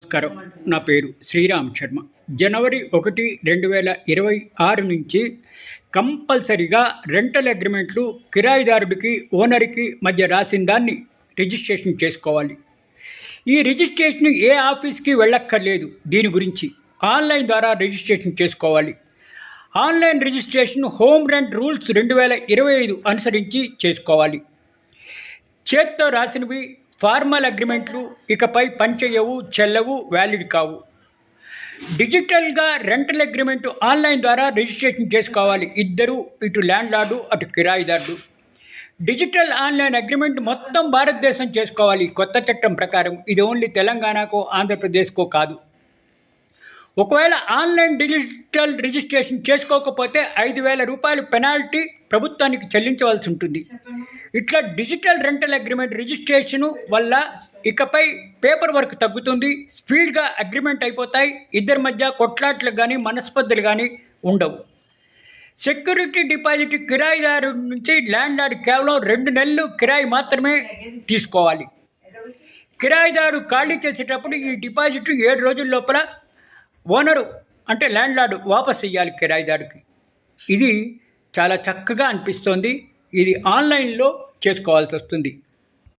నమస్కారం. నా పేరు శ్రీరామ్ శర్మ. జనవరి 1, 2026 నుంచి కంపల్సరీగా రెంటల్ అగ్రిమెంట్లు కిరాయిదారుడికి ఓనర్కి మధ్య రాసిన దాన్ని రిజిస్ట్రేషన్ చేసుకోవాలి. ఈ రిజిస్ట్రేషన్ ఏ ఆఫీస్కి వెళ్ళక్కర్లేదు. దీని గురించి ఆన్లైన్ ద్వారా రిజిస్ట్రేషన్ చేసుకోవాలి. Online registration home rent rules 2025 అనుసరించి చేసుకోవాలి. చేత్తో రాసినవి ఫార్మల్ అగ్రిమెంట్లు ఇకపై పనిచేయవు, చెల్లవు, వ్యాలిడ్ కావు. డిజిటల్గా రెంటల్ అగ్రిమెంట్ ఆన్లైన్ ద్వారా రిజిస్ట్రేషన్ చేసుకోవాలి. ఇద్దరు, ఇటు ల్యాండ్లార్డు అటు కిరాయిదారుడు. డిజిటల్ ఆన్లైన్ అగ్రిమెంట్ మొత్తం భారతదేశం చేసుకోవాలి. కొత్త చట్టం ప్రకారం ఇది ఓన్లీ తెలంగాణకో ఆంధ్రప్రదేశ్కో కాదు. ఒకవేళ ఆన్లైన్ డిజిటల్ రిజిస్ట్రేషన్ చేసుకోకపోతే 5,000 రూపాయలు పెనాల్టీ ప్రభుత్వానికి చెల్లించవలసి ఉంటుంది. ఇట్లా డిజిటల్ రెంటల్ అగ్రిమెంట్ రిజిస్ట్రేషను వల్ల ఇకపై పేపర్ వర్క్ తగ్గుతుంది, స్పీడ్గా అగ్రిమెంట్ అయిపోతాయి. ఇద్దరి మధ్య కొట్లాట్లు కానీ మనస్పర్ధలు కానీ ఉండవు. సెక్యూరిటీ డిపాజిట్ కిరాయిదారు నుంచి ల్యాండ్లార్డ్ కేవలం 2 నెలలు కిరాయి మాత్రమే తీసుకోవాలి. కిరాయిదారు ఖాళీ చేసేటప్పుడు ఈ డిపాజిట్ 7 రోజుల లోపల ఓనరు అంటే ల్యాండ్లార్డు వాపస్ ఇవ్వాలి కిరాయిదారుకి. ఇది చాలా చక్కగా అనిపిస్తోంది. ఇది ఆన్లైన్లో చేసుకోవాల్సి వస్తుంది.